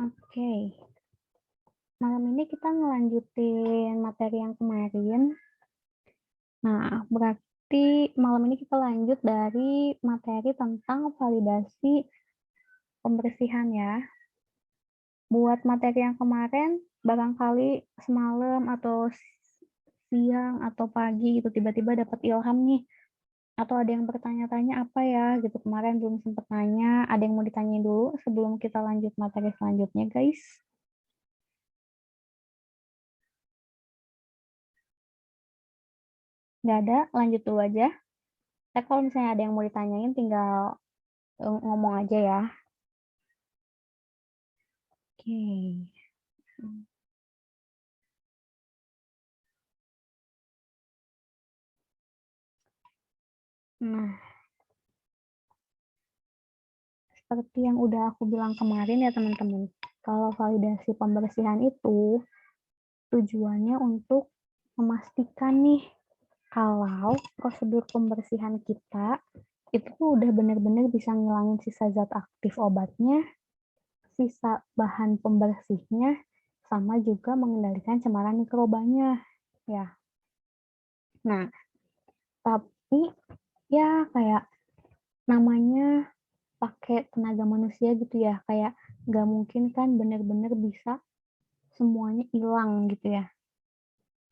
Oke, malam ini kita ngelanjutin materi yang kemarin. Nah, berarti malam ini kita lanjut dari materi tentang validasi pembersihan ya. Buat materi yang kemarin, barangkali semalam atau siang atau pagi gitu tiba-tiba dapat ilham nih, atau ada yang bertanya-tanya apa ya gitu kemarin belum sempet nanya, ada yang mau ditanyain dulu sebelum kita lanjut materi selanjutnya guys? Nggak ada, lanjut dulu aja. Kalau misalnya ada yang mau ditanyain tinggal, ngomong aja ya. Oke. Mmm. Nah, seperti yang udah aku bilang kemarin ya teman-teman, kalau validasi pembersihan itu tujuannya untuk memastikan nih kalau prosedur pembersihan kita itu tuh udah benar-benar bisa ngilangin sisa zat aktif obatnya, sisa bahan pembersihnya, sama juga mengendalikan cemaran mikrobanya, ya. Nah, tapi ya kayak namanya pakai tenaga manusia gitu ya, kayak nggak mungkin kan bener-bener bisa semuanya hilang gitu ya,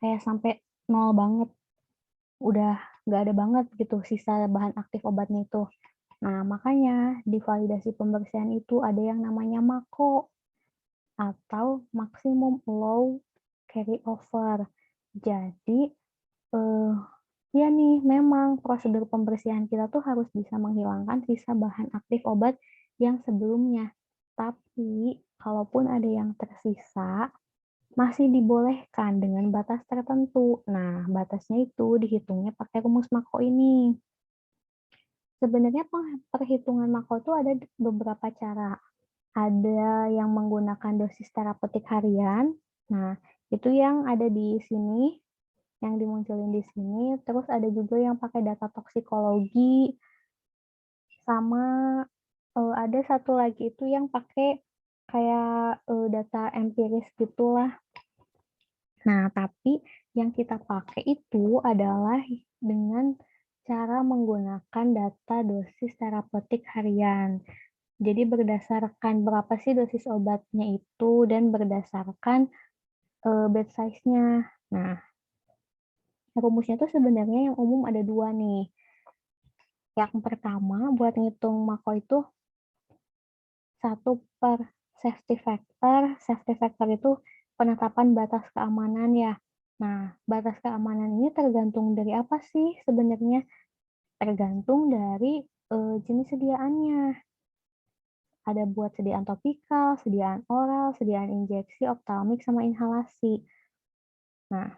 kayak sampai nol banget, udah nggak ada banget gitu sisa bahan aktif obatnya itu. Nah, makanya di validasi pembersihan itu ada yang namanya MAKO atau Maximum Low Carryover. Jadi, eee, iya nih memang prosedur pembersihan kita tuh harus bisa menghilangkan sisa bahan aktif obat yang sebelumnya. Tapi, kalaupun ada yang tersisa, masih dibolehkan dengan batas tertentu. Nah, batasnya itu dihitungnya pakai rumus Mako ini. Sebenarnya perhitungan Mako itu ada beberapa cara. Ada yang menggunakan dosis terapeutik harian. Nah, itu yang ada di sini, yang dimunculin di sini. Terus ada juga yang pakai data toksikologi, sama ada satu lagi itu yang pakai kayak, data empiris gitulah. Nah, tapi yang kita pakai itu adalah dengan cara menggunakan data dosis terapeutik harian. Jadi berdasarkan berapa sih dosis obatnya itu dan berdasarkan, batch size-nya. Nah, rumusnya tuh sebenarnya yang umum ada 2 nih. Yang pertama buat ngitung mako itu 1/safety factor. Safety factor itu penetapan batas keamanan ya. Nah, batas keamanan ini tergantung dari apa sih sebenarnya? Tergantung dari, jenis sediaannya. Ada buat sediaan topikal, sediaan oral, sediaan injeksi, optalmik, sama inhalasi. Nah,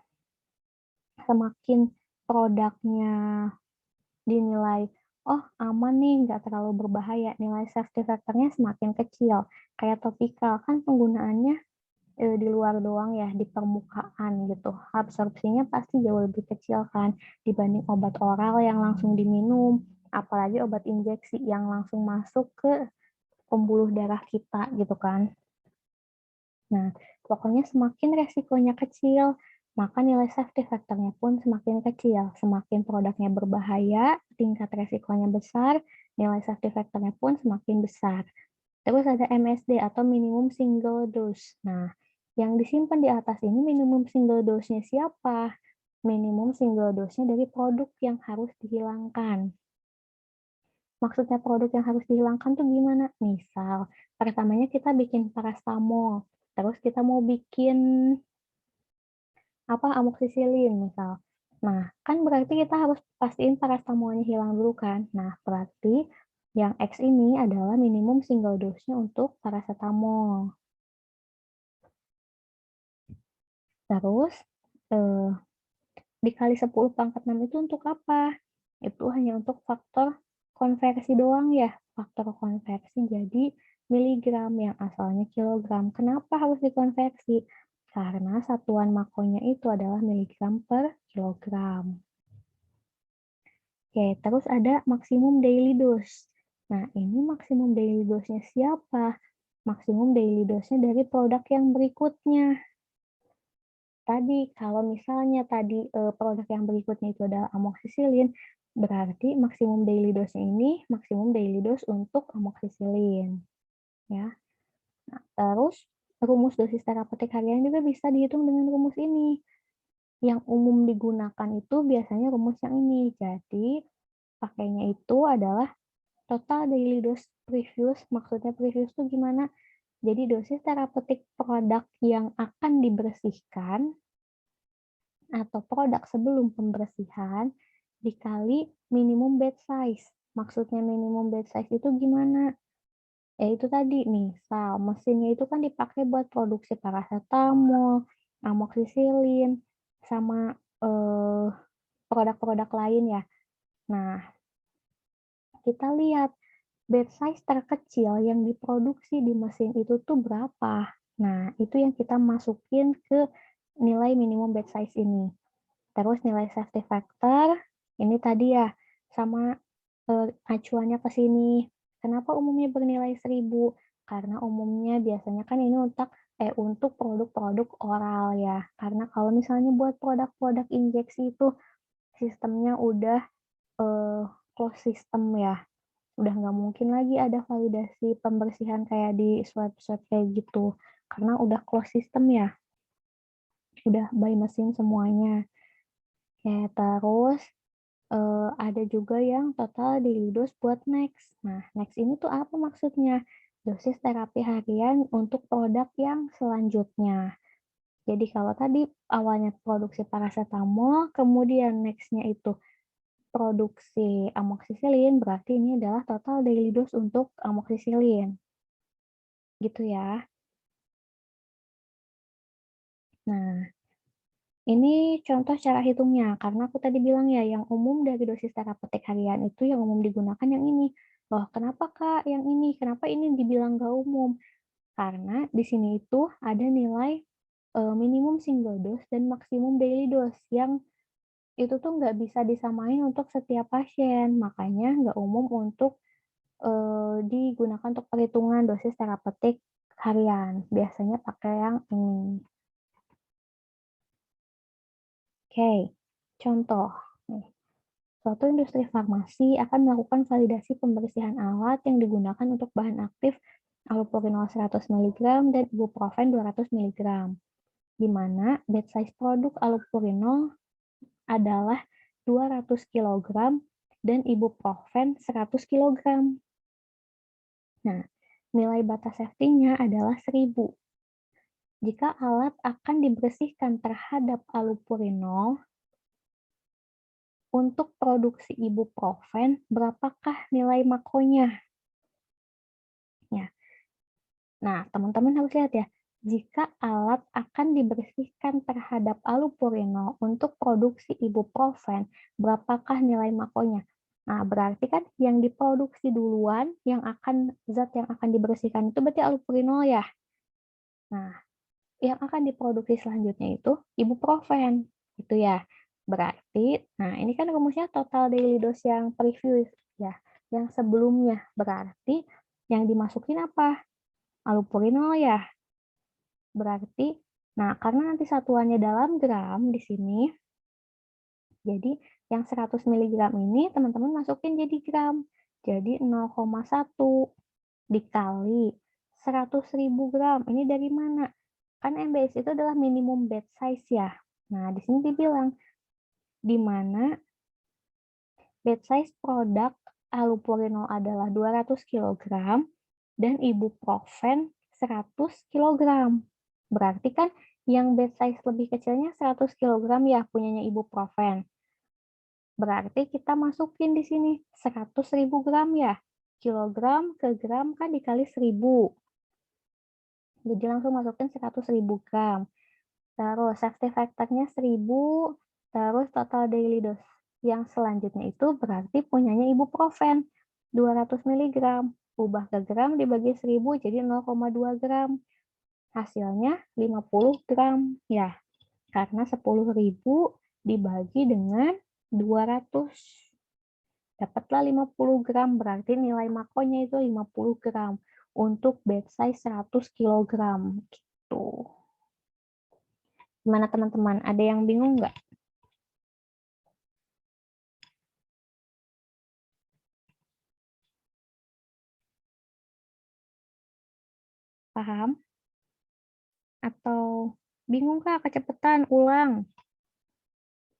semakin produknya dinilai, "Oh aman nih, nggak terlalu berbahaya," nilai safety factor-nya semakin kecil. Kayak topikal, kan penggunaannya di luar doang ya, di permukaan gitu. Absorpsinya pasti jauh lebih kecil kan dibanding obat oral yang langsung diminum, apalagi obat injeksi yang langsung masuk ke pembuluh darah kita gitu kan. Nah, pokoknya semakin resikonya kecil, maka nilai safety factor-nya pun semakin kecil. Semakin produknya berbahaya, tingkat resikonya besar, nilai safety factor-nya pun semakin besar. Terus ada MSD atau minimum single dose. Nah, yang disimpan di atas ini minimum single dose-nya siapa? Minimum single dose-nya dari produk yang harus dihilangkan. Maksudnya produk yang harus dihilangkan tuh gimana? Misal, pertamanya kita bikin paracetamol, terus kita mau bikin amoksisilin misal. Nah, kan berarti kita harus pastiin paracetamolnya hilang dulu kan. Nah, berarti yang X ini adalah minimum single dose-nya untuk paracetamol. Terus, eee, dikali 10⁻6 itu untuk apa? Itu hanya untuk faktor konversi doang ya, faktor konversi jadi miligram yang asalnya kilogram. Kenapa harus dikonversi? Karena satuan makonya itu adalah miligram per kilogram. Oke, terus ada maksimum daily dose. Nah, ini maksimum daily dose-nya siapa? maksimum daily dose-nya dari produk yang berikutnya. Tadi kalau misalnya produk yang berikutnya itu adalah amoksisilin, berarti maksimum daily dose-nya ini maksimum daily dose untuk amoksisilin, ya. Nah, terus rumus dosis terapeutik harian juga bisa dihitung dengan rumus ini. Yang umum digunakan itu biasanya rumus yang ini. Jadi, pakainya itu adalah total daily dose previous. Maksudnya previous itu gimana? Jadi dosis terapeutik produk yang akan dibersihkan atau produk sebelum pembersihan dikali minimum batch size. Maksudnya minimum batch size itu gimana? Ya itu tadi, misal mesinnya itu kan dipakai buat produksi paracetamol, amoksisilin, sama produk-produk lain ya. Nah, kita lihat batch size terkecil yang diproduksi di mesin itu tuh berapa. Nah, itu yang kita masukin ke nilai minimum batch size ini. Terus nilai safety factor, ini tadi ya, sama acuannya ke sini. Kenapa umumnya bernilai 1000? Karena umumnya biasanya kan ini untuk produk-produk oral ya. Karena kalau misalnya buat produk-produk injeksi itu sistemnya udah close system ya. Udah nggak mungkin lagi ada validasi pembersihan kayak di swab-swab kayak gitu. Karena udah close system ya. Udah by mesin semuanya. Oke, terus ada juga yang total daily dose buat next. Nah, next ini tuh apa maksudnya? Dosis terapi harian untuk produk yang selanjutnya. Jadi kalau tadi awalnya produksi paracetamol, kemudian next-nya itu produksi amoksisilin, berarti ini adalah total daily dose untuk amoksisilin. Gitu ya. Nah, ini contoh cara hitungnya, karena aku tadi bilang ya, yang umum dari dosis terapeutik harian itu yang umum digunakan yang ini. Loh, kenapa Kak yang ini? Kenapa ini dibilang nggak umum? Karena di sini itu ada nilai minimum single dose dan maksimum daily dose yang itu tuh nggak bisa disamain untuk setiap pasien. Makanya nggak umum untuk digunakan untuk perhitungan dosis terapeutik harian. Biasanya pakai yang ini. Oke, contoh. Nih. Suatu industri farmasi akan melakukan validasi pembersihan alat yang digunakan untuk bahan aktif allopurinol 100 mg dan ibuprofen 200 mg, di mana batch size produk allopurinol adalah 200 kg dan ibuprofen 100 kg. Nah, nilai batas safety-nya adalah 1000. Jika alat akan dibersihkan terhadap allopurinol, untuk produksi ibuprofen, berapakah nilai makonya? Ya. Nah, teman-teman harus lihat ya, jika alat akan dibersihkan terhadap allopurinol untuk produksi ibuprofen, berapakah nilai makonya? Nah, berarti kan yang diproduksi duluan, zat yang akan dibersihkan itu berarti allopurinol ya. Nah, yang akan diproduksi selanjutnya itu ibuprofen, gitu ya. Berarti, nah ini kan rumusnya total daily dose yang previous ya, yang sebelumnya. Berarti yang dimasukin apa? Allopurinol ya. Berarti, nah karena nanti satuannya dalam gram di sini, jadi yang 100 mg ini teman-teman masukin jadi gram. Jadi 0,1 dikali 100.000 gram. Ini dari mana? Kan MBS itu adalah minimum batch size ya. Nah, di sini dibilang di mana batch size produk allopurinol adalah 200 kg dan ibuprofen 100 kg. Berarti kan yang batch size lebih kecilnya 100 kg ya punyanya ibuprofen. Berarti kita masukin di sini 100.000 gram ya. Kilogram ke gram kan dikali 1000. Jadi langsung masukin 100.000 gram. Terus safety factor-nya 1000, terus total daily dose. Yang selanjutnya itu berarti punyanya ibuprofen 200 mg. Ubah ke gram dibagi 1000 jadi 0,2 gram. Hasilnya 50 gram ya. Karena 10.000 dibagi dengan 200. Dapatlah 50 gram, berarti nilai makonya itu 50 gram. untuk batch size 100 kg gitu. Gimana teman-teman? Ada yang bingung nggak? Paham? Atau bingung Kak? Kecepatan, ulang.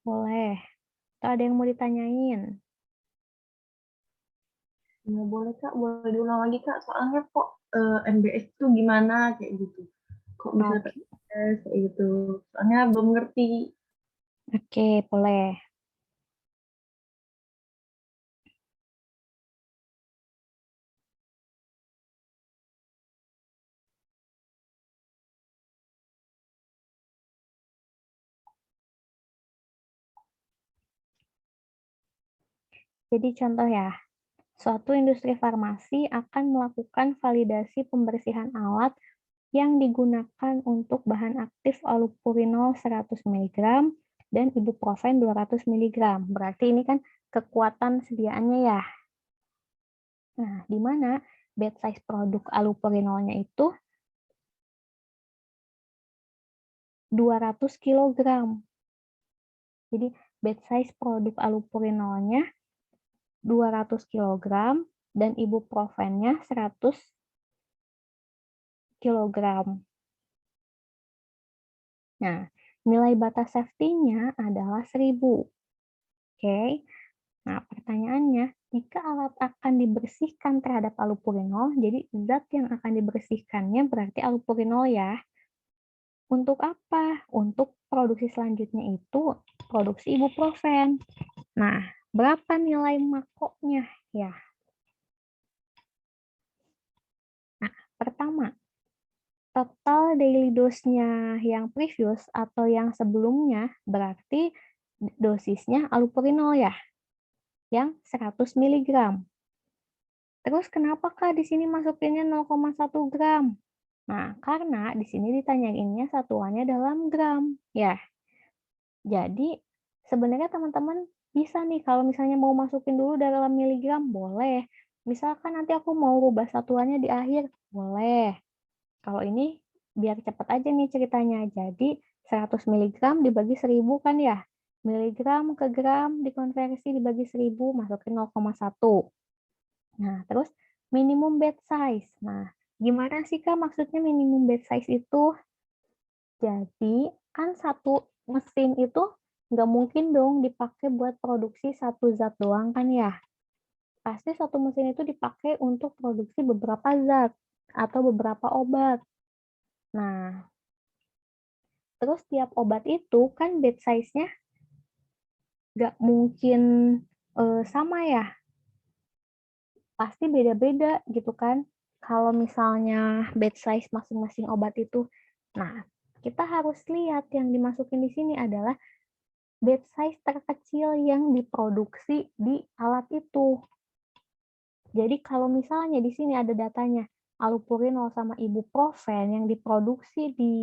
Boleh. Atau ada yang mau ditanyain? Ya, boleh Kak, boleh diulang lagi Kak. Soalnya kok NBS itu gimana kayak gitu. Kok bisa Oke, PNS kayak gitu. Soalnya belum ngerti. oke, boleh. Jadi contoh ya, suatu industri farmasi akan melakukan validasi pembersihan alat yang digunakan untuk bahan aktif allopurinol 100 mg dan ibuprofen 200 mg. Berarti ini kan kekuatan sediaannya ya. Nah, di mana batch size produk allopurinolnya itu 200 kg. Jadi batch size produk allopurinolnya 200 kg dan ibuprofennya 100 kg. Nah, nilai batas safety-nya adalah 1000. Oke. Nah, pertanyaannya, jika alat akan dibersihkan terhadap allopurinol, jadi zat yang akan dibersihkannya berarti allopurinol ya. Untuk apa? Untuk produksi selanjutnya itu produksi ibuprofen. Nah, berapa nilai makoknya ya? Nah, pertama, total daily dose-nya yang previous atau yang sebelumnya berarti dosisnya allopurinol ya, yang 100 mg. Terus kenapa Kak di sini masukinnya 0,1 gram? Nah, karena di sini ditanyainnya satuannya dalam gram. Ya, jadi sebenarnya teman-teman bisa nih kalau misalnya mau masukin dulu dalam miligram, boleh. Misalkan nanti aku mau rubah satuannya di akhir, boleh. Kalau ini biar cepat aja nih ceritanya. Jadi 100 mg dibagi 1000 kan ya. Miligram ke gram dikonversi dibagi 1000 masukin 0,1. Nah, terus minimum batch size. Nah, gimana sih Kak maksudnya minimum batch size itu? Jadi, kan satu mesin itu nggak mungkin dong dipakai buat produksi satu zat doang kan ya. Pasti satu mesin itu dipakai untuk produksi beberapa zat atau beberapa obat. Nah, terus tiap obat itu kan batch size-nya nggak mungkin sama ya. Pasti beda-beda gitu kan. Kalau misalnya batch size masing-masing obat itu. Nah, kita harus lihat yang dimasukin di sini adalah batch size terkecil yang diproduksi di alat itu. Jadi kalau misalnya di sini ada datanya allopurinol sama ibuprofen yang diproduksi di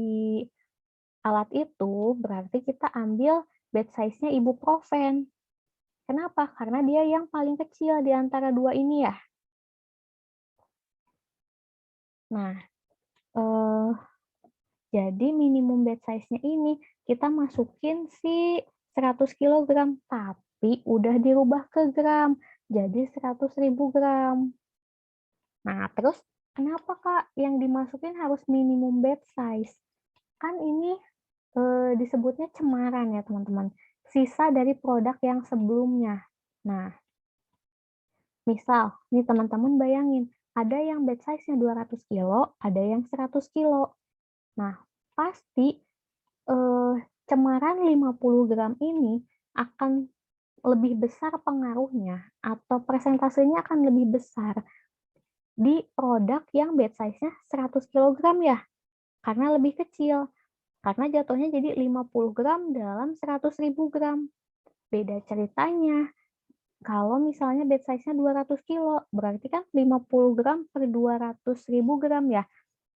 alat itu, berarti kita ambil batch size-nya ibuprofen. Kenapa? Karena dia yang paling kecil di antara dua ini ya. Nah, eh, jadi minimum batch size-nya ini kita masukin si 100 kg, tapi udah dirubah ke gram, jadi 100.000 gram. Nah, terus kenapa Kak yang dimasukin harus minimum batch size? Kan ini disebutnya cemaran ya teman-teman, sisa dari produk yang sebelumnya. Nah, misal, nih teman-teman bayangin, ada yang batch size-nya 200 kilo, ada yang 100 kilo. Nah, pasti cemaran 50 gram ini akan lebih besar pengaruhnya atau persentasenya akan lebih besar di produk yang batch size-nya 100 kg ya, karena lebih kecil. Karena jatuhnya jadi 50 gram dalam 100.000 gram. Beda ceritanya, kalau misalnya batch size-nya 200 kilo, berarti kan 50 gram per 200.000 gram ya,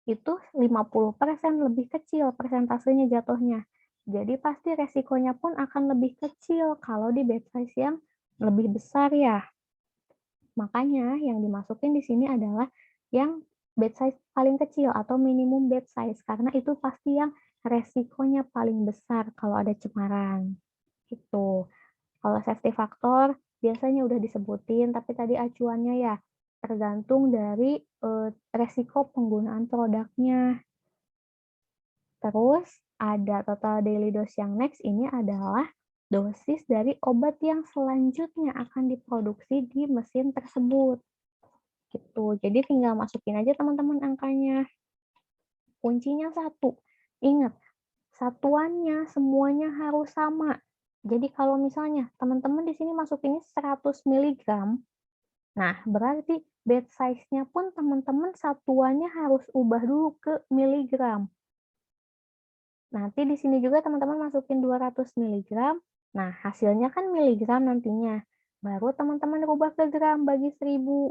itu 50% lebih kecil persentasenya jatuhnya. Jadi pasti resikonya pun akan lebih kecil kalau di batch size yang lebih besar ya. Makanya yang dimasukin di sini adalah yang bed size paling kecil atau minimum bed size, karena itu pasti yang resikonya paling besar kalau ada cemaran, gitu. Kalau safety factor biasanya udah disebutin, tapi tadi acuannya ya tergantung dari, resiko penggunaan produknya. Terus ada total daily dose yang next ini adalah dosis dari obat yang selanjutnya akan diproduksi di mesin tersebut, gitu. Jadi tinggal masukin aja teman-teman angkanya. Kuncinya satu, ingat satuannya semuanya harus sama. Jadi kalau misalnya teman-teman di sini masukinnya 100 miligram, nah berarti bed size-nya pun teman-teman satuannya harus ubah dulu ke miligram. Nanti di sini juga teman-teman masukin 200 miligram, nah hasilnya kan miligram nantinya. Baru teman-teman rubah ke gram bagi 1000.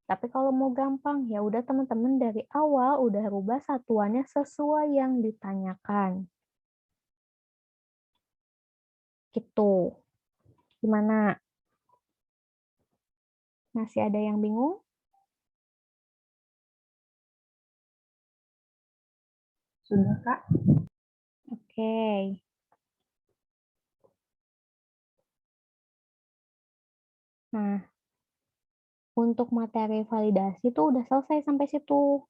Tapi kalau mau gampang, ya udah teman-teman dari awal udah rubah satuannya sesuai yang ditanyakan. Gitu. Gimana? Masih ada yang bingung? Sudah, Kak. Oke. Nah, untuk materi validasi itu udah selesai sampai situ.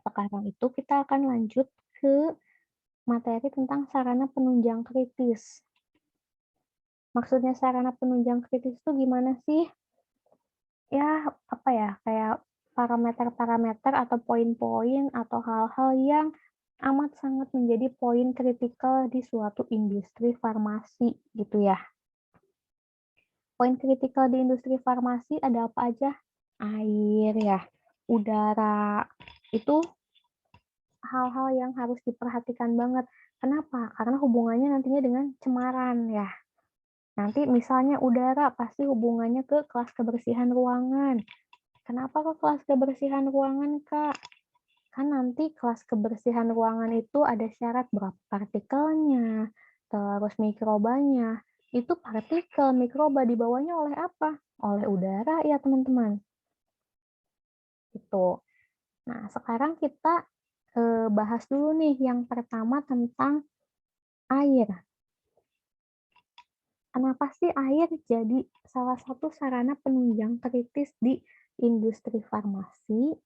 Sekarang itu kita akan lanjut ke materi tentang sarana penunjang kritis. Maksudnya sarana penunjang kritis itu gimana sih? Ya, apa ya, kayak parameter-parameter atau poin-poin atau hal-hal yang amat sangat menjadi poin kritikal di suatu industri farmasi gitu ya. Poin kritikal di industri farmasi ada apa aja? Air ya, udara, itu hal-hal yang harus diperhatikan banget. Kenapa? Karena hubungannya nantinya dengan cemaran ya. Nanti misalnya udara pasti hubungannya ke kelas kebersihan ruangan. Kenapa ke kelas kebersihan ruangan, Kak? Kan nanti kelas kebersihan ruangan itu ada syarat berapa partikelnya, terus mikrobanya. Itu partikel, mikroba dibawanya oleh apa? Oleh udara ya, teman-teman. Gitu. Nah, sekarang kita bahas dulu nih yang pertama tentang air. Kenapa sih air jadi salah satu sarana penunjang kritis di industri farmasi?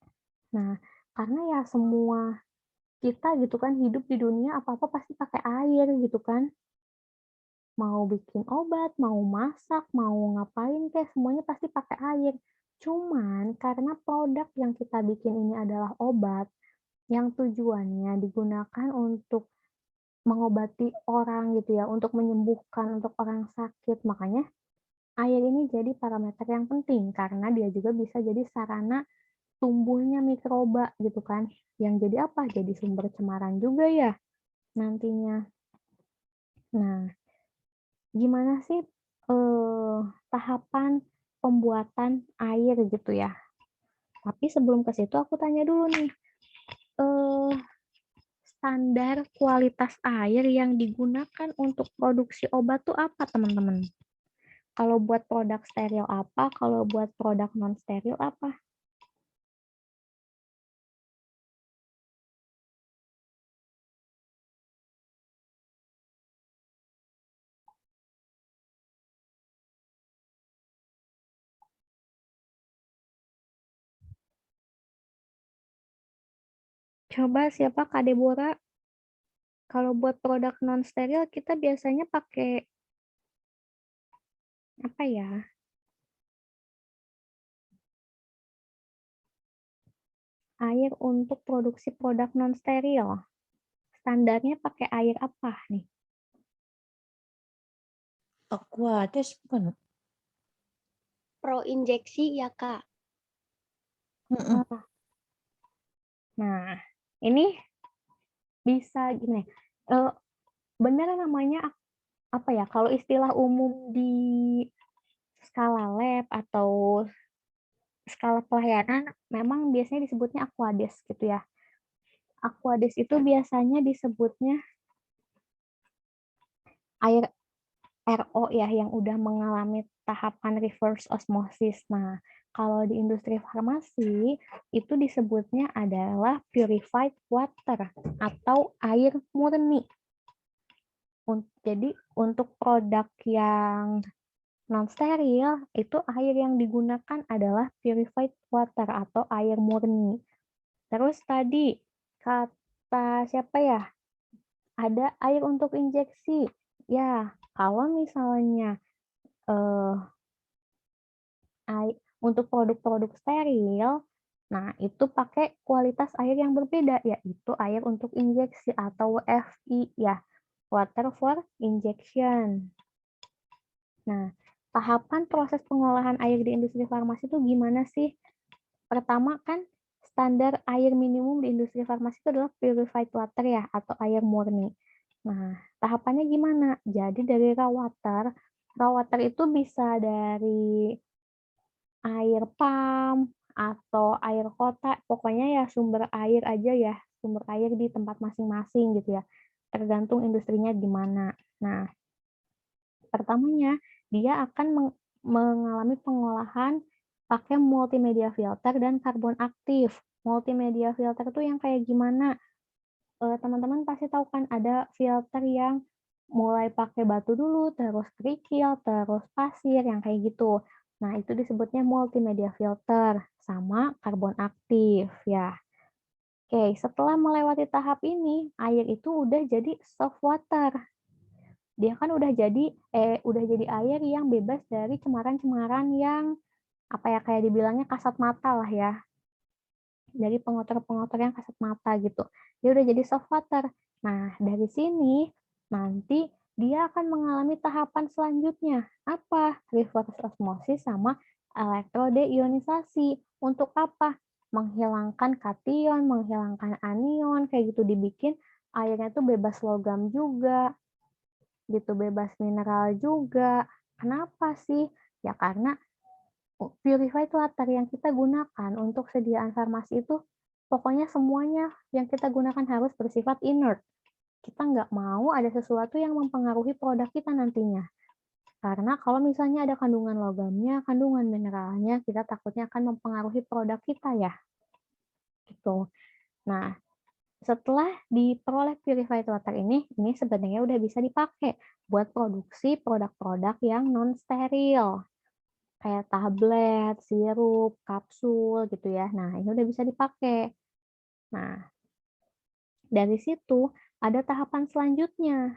Nah, karena ya semua kita gitu kan hidup di dunia apa-apa pasti pakai air gitu kan. Mau bikin obat, mau masak, mau ngapain kek semuanya pasti pakai air. Cuman karena produk yang kita bikin ini adalah obat yang tujuannya digunakan untuk mengobati orang gitu ya, untuk menyembuhkan, untuk orang sakit. Makanya air ini jadi parameter yang penting karena dia juga bisa jadi sarana tumbuhnya mikroba gitu kan. Yang jadi apa? Jadi sumber cemaran juga ya nantinya. Nah, gimana sih tahapan pembuatan air gitu ya? Tapi sebelum ke situ aku tanya dulu nih, eh, standar kualitas air yang digunakan untuk produksi obat tuh apa teman-teman? Kalau buat produk steril apa? Kalau buat produk non steril apa? Coba siapa Kak Deborah? Kalau buat produk non steril kita biasanya pakai apa ya? Air untuk produksi produk non steril. Standarnya pakai air apa nih? Aquades bukan? Pro injeksi ya, Kak. Mm-mm. Nah, ini bisa gini. Benar namanya apa ya? Kalau istilah umum di skala lab atau skala pelayanan memang biasanya disebutnya Aquades gitu ya. Aquades itu biasanya disebutnya air RO ya yang udah mengalami tahapan reverse osmosis. Nah, Kalau di industri farmasi, itu disebutnya adalah purified water atau air murni. Jadi untuk produk yang non-steril, itu air yang digunakan adalah purified water atau air murni. Terus tadi, kata siapa ya? Ada air untuk injeksi. Ya, kalau misalnya untuk produk-produk steril, nah itu pakai kualitas air yang berbeda, yaitu air untuk injeksi atau WFI ya, water for injection. Nah, tahapan proses pengolahan air di industri farmasi itu gimana sih? Pertama kan standar air minimum di industri farmasi itu adalah purified water ya, atau air murni. Nah, tahapannya gimana? Jadi dari raw water itu bisa dari air pump atau air kota, pokoknya ya sumber air aja ya, sumber air di tempat masing-masing gitu ya, tergantung industrinya di mana. Nah, pertamanya dia akan mengalami pengolahan pakai multimedia filter dan karbon aktif. Multimedia filter itu yang kayak gimana? Teman-teman pasti tahu kan ada filter yang mulai pakai batu dulu, terus kerikil, terus pasir, yang kayak gitu. Nah, itu disebutnya multimedia filter sama karbon aktif ya. Oke, setelah melewati tahap ini, air itu udah jadi soft water. Dia kan udah jadi air yang bebas dari cemaran-cemaran yang apa ya, kayak dibilangnya kasat mata lah ya. Dari pengotor-pengotor yang kasat mata gitu. Dia udah jadi soft water. Nah, dari sini nanti dia akan mengalami tahapan selanjutnya. Apa? Reverse osmosis sama elektrodeionisasi. Untuk apa? Menghilangkan kation, menghilangkan anion, kayak gitu, dibikin airnya tuh bebas logam juga, gitu, bebas mineral juga. Kenapa sih? Ya karena purified water yang kita gunakan untuk sediaan farmasi itu, pokoknya semuanya yang kita gunakan harus bersifat inert. Kita nggak mau ada sesuatu yang mempengaruhi produk kita nantinya. Karena kalau misalnya ada kandungan logamnya, kandungan mineralnya, kita takutnya akan mempengaruhi produk kita ya. Gitu. Nah, setelah diperoleh purified water ini sebenarnya udah bisa dipakai buat produksi produk-produk yang non-steril. Kayak tablet, sirup, kapsul gitu ya. Nah, ini udah bisa dipakai. Nah, dari situ ada tahapan selanjutnya.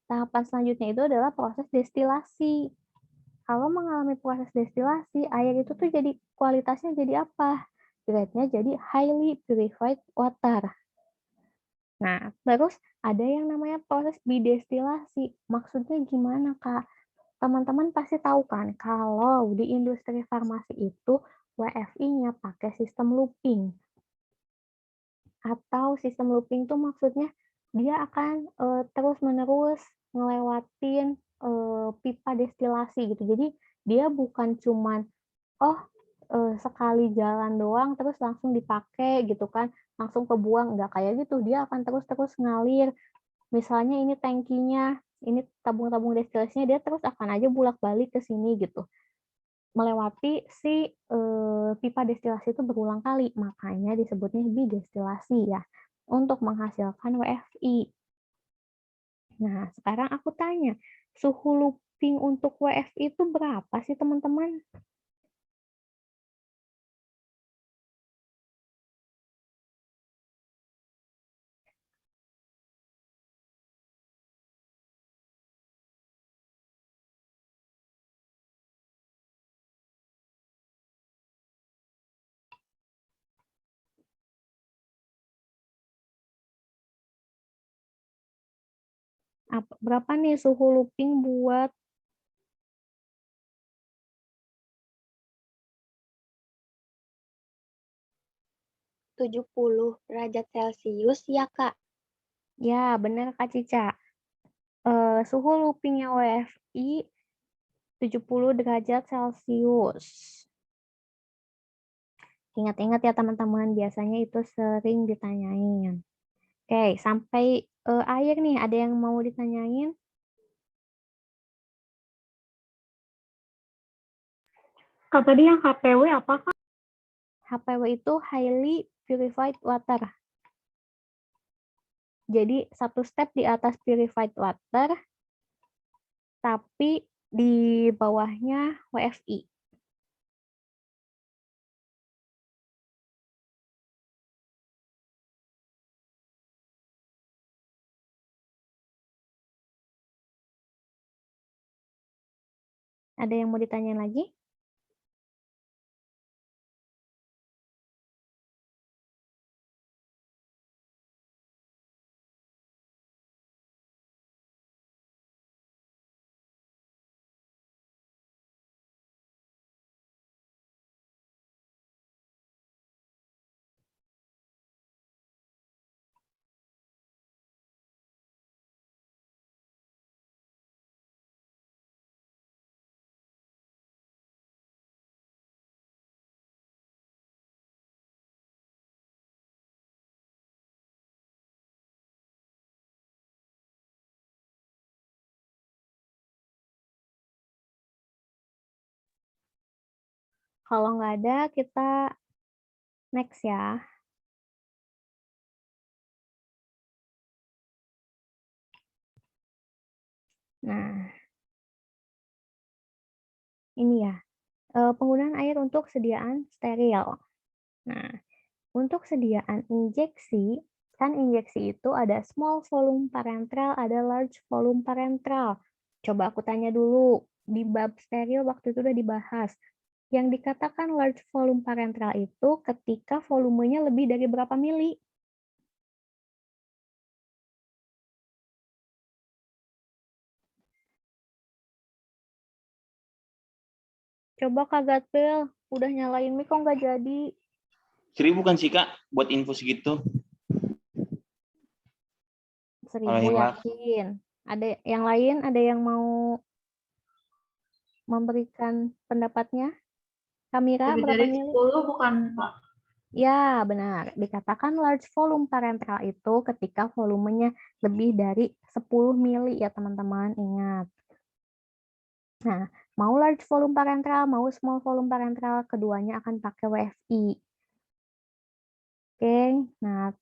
Tahapan selanjutnya itu adalah proses destilasi. Kalau mengalami proses destilasi, air itu tuh jadi kualitasnya jadi apa? Grade-nya jadi highly purified water. Nah, terus ada yang namanya proses bidestilasi. Maksudnya gimana, Kak? Teman-teman pasti tahu kan kalau di industri farmasi itu WFI-nya pakai sistem looping. Atau sistem looping itu maksudnya dia akan terus-menerus ngelewatin pipa destilasi gitu. Jadi dia bukan cuman sekali jalan doang terus langsung dipakai gitu kan, langsung kebuang, nggak kayak gitu. Dia akan terus-terus ngalir. Misalnya ini tangkinya, ini tabung-tabung destilasinya, dia terus akan aja bolak-balik ke sini gitu. Melewati si pipa destilasi itu berulang kali, makanya disebutnya bidestilasi ya, untuk menghasilkan WFI. Nah, sekarang aku tanya, suhu looping untuk WFI itu berapa sih teman-teman? Berapa nih suhu looping buat 70 derajat Celcius ya, Kak? ya benar Kak Cica. Suhu loopingnya WFI 70 derajat Celcius. Ingat-ingat ya teman-teman, biasanya itu sering ditanyain. Oke, sampai air nih, ada yang mau ditanyain? Kak, tadi yang HPW apa, Kak? HPW itu Highly Purified Water. Jadi satu step di atas Purified Water, tapi di bawahnya WFI. Ada yang mau ditanyain lagi? Kalau nggak ada, kita next ya. Nah, ini ya, penggunaan air untuk sediaan steril. Nah, untuk sediaan injeksi, kan injeksi itu ada small volume parenteral, ada large volume parenteral. Coba aku tanya dulu, di bab steril waktu itu udah dibahas. Yang dikatakan large volume parenteral itu ketika volumenya lebih dari berapa mili? Coba Kak Gatpil, udah nyalain mic kok nggak jadi? 1.000 kan sih Kak buat info segitu? 1.000 Kalau yang yakin. Ada yang lain, ada yang mau memberikan pendapatnya? Kamira, Lebih berapa dari mili? 10 bukan, Pak? Ya, benar. Dikatakan large volume parenteral itu ketika volumenya lebih dari 10 mili ya teman-teman, ingat. Nah, mau large volume parenteral, mau small volume parenteral, keduanya akan pakai WFI. Oke, nah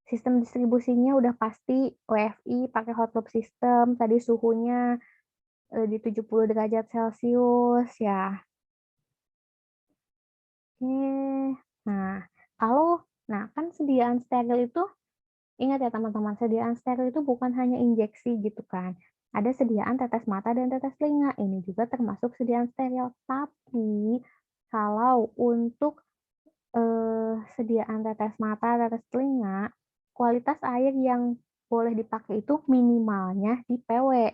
sistem distribusinya udah pasti WFI pakai hot loop system, tadi suhunya di 70 derajat Celcius ya. Oke, nah kan sediaan steril itu, ingat ya teman-teman, sediaan steril itu bukan hanya injeksi gitu kan. Ada sediaan tetes mata dan tetes telinga, ini juga termasuk sediaan steril. Tapi kalau untuk sediaan tetes mata, tetes telinga, kualitas air yang boleh dipakai itu minimalnya di PW.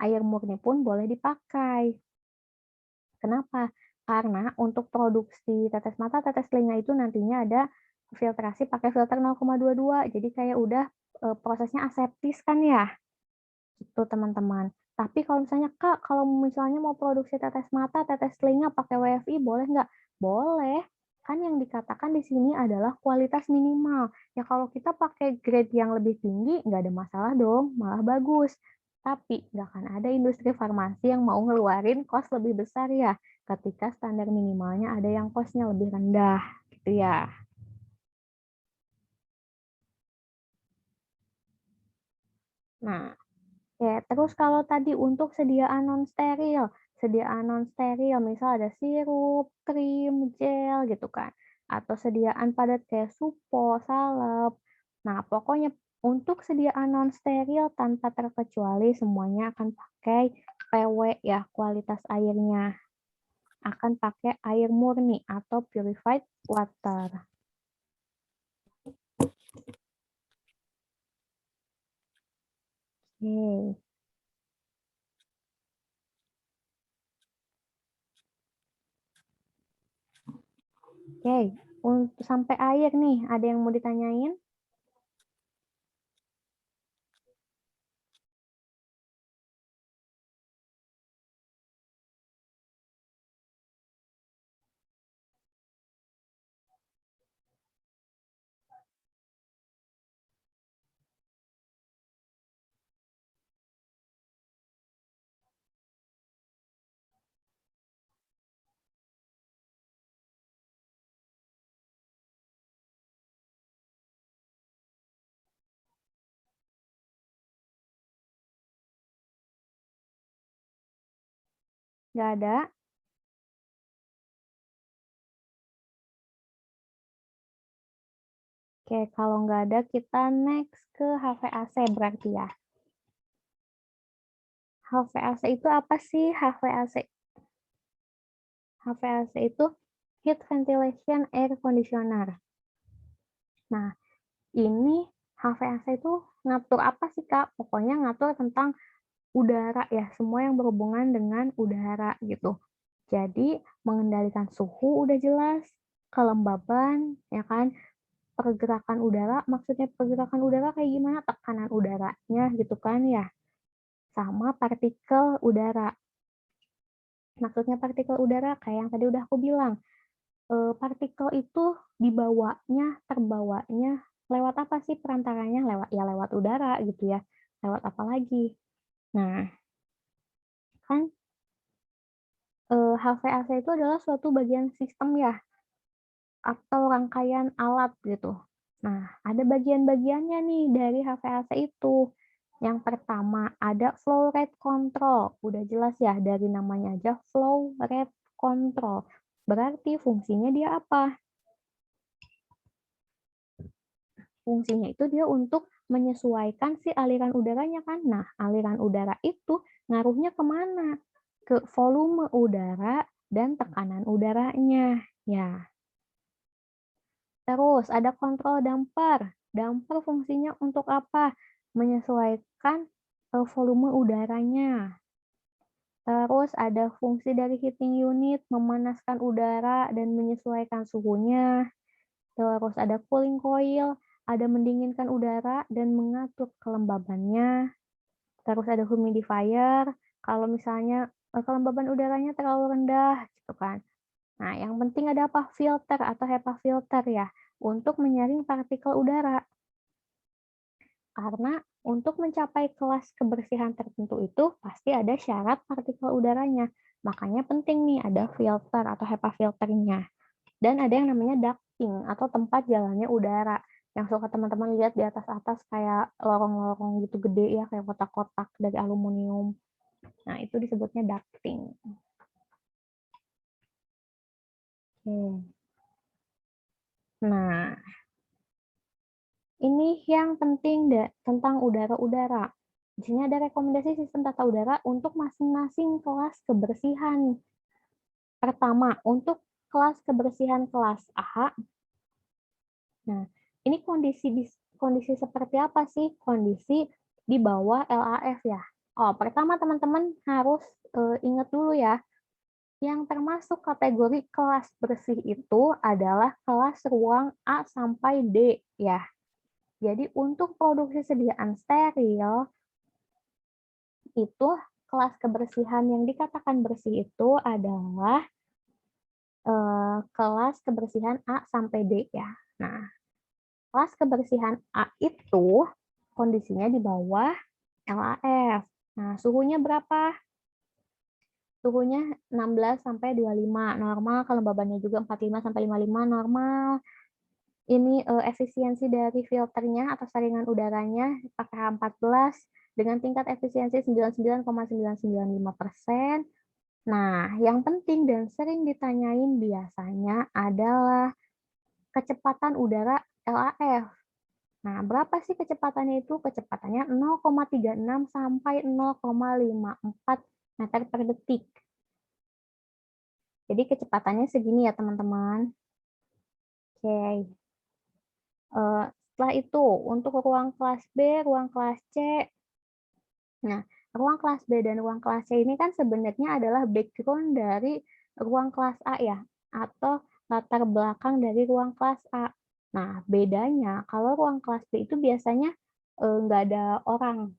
Air murni pun boleh dipakai. Kenapa? Karena untuk produksi tetes mata, tetes telinga itu nantinya ada filtrasi pakai filter 0,22. Jadi kayak udah prosesnya aseptis kan ya? Gitu teman-teman. Tapi kalau misalnya Kak, kalau misalnya mau produksi tetes mata, tetes telinga pakai WFI boleh nggak? Boleh. Kan yang dikatakan di sini adalah kualitas minimal. Ya kalau kita pakai grade yang lebih tinggi, nggak ada masalah dong, malah bagus. Tapi nggak akan ada industri farmasi yang mau ngeluarin kos lebih besar ya, ketika standar minimalnya ada yang kosnya lebih rendah, gitu ya. Nah, ya, terus kalau tadi untuk sediaan non-steril, misal ada sirup, krim, gel gitu kan, atau sediaan padat kayak supo, salep. Nah, pokoknya untuk sediaan non-steril tanpa terkecuali semuanya akan pakai PW ya, kualitas airnya. Akan pakai air murni atau purified water. Oke. Oke, untuk sampai air nih, ada yang mau ditanyain? Nggak ada? Oke, kalau nggak ada kita next ke HVAC berarti ya. HVAC itu apa sih HVAC? HVAC itu Heat Ventilation Air Conditioner. Nah, ini HVAC itu ngatur apa sih, Kak? Pokoknya ngatur tentang udara ya, semua yang berhubungan dengan udara gitu. Jadi, mengendalikan suhu udah jelas, kelembaban, ya kan, pergerakan udara, maksudnya pergerakan udara kayak gimana, tekanan udaranya gitu kan ya, sama partikel udara. Maksudnya partikel udara kayak yang tadi udah aku bilang, partikel itu terbawanya lewat apa sih perantaranya? Lewat udara gitu ya. Lewat apa lagi? Nah, kan HVAC itu adalah suatu bagian sistem ya, atau rangkaian alat gitu. Nah, ada bagian-bagiannya nih dari HVAC itu. Yang pertama ada flow rate control. Udah jelas ya dari namanya aja flow rate control. Berarti fungsinya dia apa? Fungsinya itu dia untuk menyesuaikan si aliran udaranya kan. Nah, aliran udara itu ngaruhnya kemana? Ke volume udara dan tekanan udaranya. Ya. Terus ada kontrol damper. Damper fungsinya untuk apa? Menyesuaikan volume udaranya. Terus ada fungsi dari heating unit, memanaskan udara dan menyesuaikan suhunya. Terus ada cooling coil, ada mendinginkan udara dan mengatur kelembabannya. Terus ada humidifier, kalau misalnya kelembaban udaranya terlalu rendah, gitu kan. Nah, yang penting ada apa? Filter atau HEPA filter ya, untuk menyaring partikel udara. Karena untuk mencapai kelas kebersihan tertentu itu pasti ada syarat partikel udaranya. Makanya penting nih ada filter atau HEPA filternya. Dan ada yang namanya ducting atau tempat jalannya udara. Yang suka teman-teman lihat di atas-atas kayak lorong-lorong gitu gede ya, kayak kotak-kotak dari aluminium. Nah, itu disebutnya ducting. Oke. Nah, ini yang penting tentang udara-udara. Di sini ada rekomendasi sistem tata udara untuk masing-masing kelas kebersihan. Pertama, untuk kelas kebersihan kelas A. Nah, ini kondisi seperti apa sih? Kondisi di bawah LAF ya. Oh, pertama teman-teman harus ingat dulu ya. Yang termasuk kategori kelas bersih itu adalah kelas ruang A sampai D ya. Jadi untuk produksi sediaan steril, itu kelas kebersihan yang dikatakan bersih itu adalah kelas kebersihan A sampai D ya. Nah, kelas kebersihan A itu kondisinya di bawah LAF. Nah, suhunya berapa? Suhunya 16 sampai 25 normal, kelembabannya juga 45 sampai 55 normal. Ini efisiensi dari filternya atau saringan udaranya pakai H14 dengan tingkat efisiensi 99,995%. Nah, yang penting dan sering ditanyain biasanya adalah kecepatan udara LAF. Nah, berapa sih kecepatannya itu? Kecepatannya 0,36 sampai 0,54 meter per detik. Jadi kecepatannya segini ya, teman-teman. Oke. Setelah itu, untuk ruang kelas B, ruang kelas C. Nah, ruang kelas B dan ruang kelas C ini kan sebenarnya adalah background dari ruang kelas A ya, atau latar belakang dari ruang kelas A. Nah, bedanya kalau ruang kelas B itu biasanya nggak ada orang,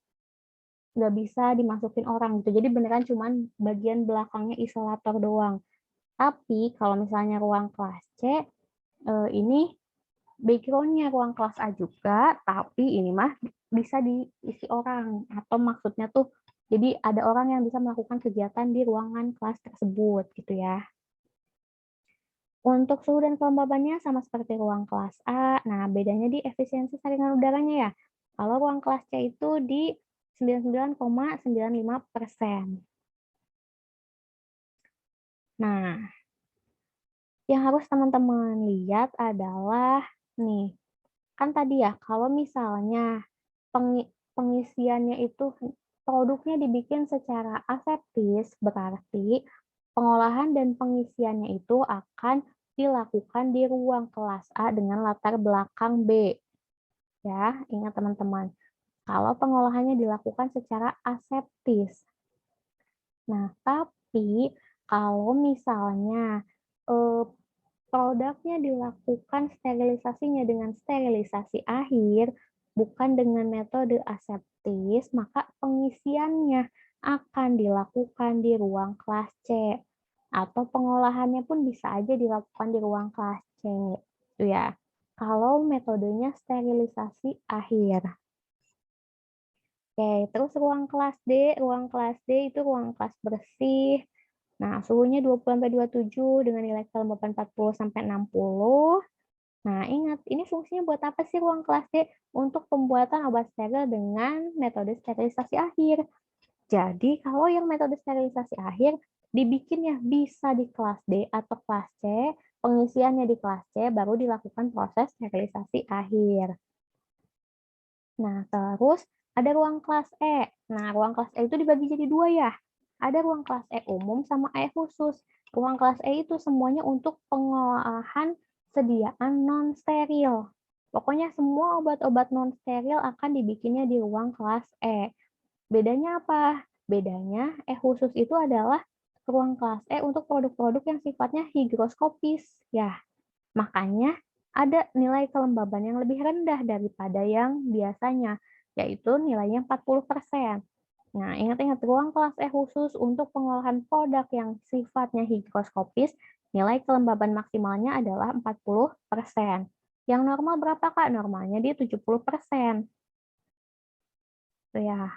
nggak bisa dimasukin orang gitu. Jadi beneran cuman bagian belakangnya isolator doang. Tapi kalau misalnya ruang kelas C, ini background-nya ruang kelas A juga, tapi ini mah bisa diisi orang. Atau maksudnya tuh, jadi ada orang yang bisa melakukan kegiatan di ruangan kelas tersebut, gitu ya. Untuk suhu dan kelembabannya sama seperti ruang kelas A. Nah, bedanya di efisiensi saringan udaranya ya. Kalau ruang kelas C itu di 99,95%. Nah, yang harus teman-teman lihat adalah nih, kan tadi ya kalau misalnya pengisiannya itu produknya dibikin secara aseptis, berarti pengolahan dan pengisiannya itu akan dilakukan di ruang kelas A dengan latar belakang B. Ya, ingat teman-teman. Kalau pengolahannya dilakukan secara aseptis. Nah, tapi kalau misalnya produknya dilakukan sterilisasinya dengan sterilisasi akhir, bukan dengan metode aseptis, maka pengisiannya akan dilakukan di ruang kelas C. Atau pengolahannya pun bisa aja dilakukan di ruang kelas C. Itu ya. Kalau metodenya sterilisasi akhir. Oke, terus ruang kelas D itu ruang kelas bersih. Nah, suhunya 20-27 dengan nilai kelembapan 40-60. Nah, ingat, ini fungsinya buat apa sih ruang kelas D? Untuk pembuatan obat steril dengan metode sterilisasi akhir. Jadi, kalau yang metode sterilisasi akhir, dibikinnya bisa di kelas D atau kelas C, pengisiannya di kelas C, baru dilakukan proses sterilisasi akhir. Nah, terus ada ruang kelas E. Nah, ruang kelas E itu dibagi jadi dua ya. Ada ruang kelas E umum sama E khusus. Ruang kelas E itu semuanya untuk pengolahan sediaan non-steril. Pokoknya semua obat-obat non-steril akan dibikinnya di ruang kelas E. Bedanya apa? Bedanya E khusus itu adalah ruang kelas E untuk produk-produk yang sifatnya higroskopis. Ya, makanya ada nilai kelembaban yang lebih rendah daripada yang biasanya, yaitu nilainya 40%. Nah, ingat-ingat ruang kelas E khusus untuk pengolahan produk yang sifatnya higroskopis, nilai kelembaban maksimalnya adalah 40%. Yang normal berapa, Kak? Normalnya di 70%. Tuh ya.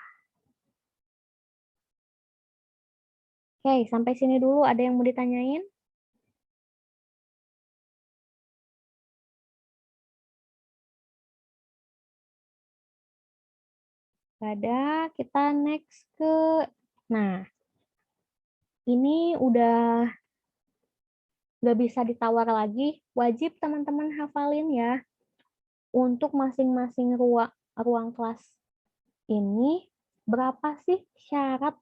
Oke, sampai sini dulu. Ada yang mau ditanyain? Ada, kita next ke... Nah, ini udah nggak bisa ditawar lagi, wajib teman-teman hafalin ya. Untuk masing-masing ruang kelas ini, berapa sih syarat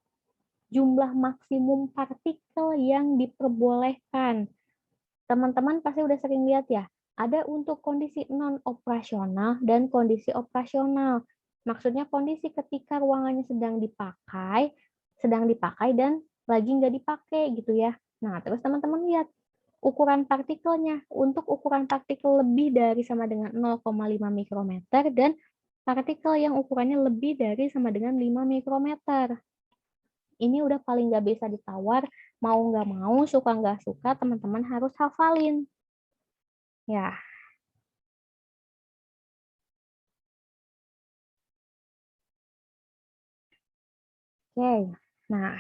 jumlah maksimum partikel yang diperbolehkan? Teman-teman pasti udah sering lihat ya, ada untuk kondisi non-operasional dan kondisi operasional. Maksudnya kondisi ketika ruangannya sedang dipakai dan lagi nggak dipakai gitu ya. Nah, terus teman-teman lihat ukuran partikelnya. Untuk ukuran partikel lebih dari sama dengan 0,5 mikrometer dan partikel yang ukurannya lebih dari sama dengan 5 mikrometer. Ini udah paling nggak bisa ditawar, mau nggak mau, suka nggak suka, teman-teman harus hafalin. Ya. Oke, nah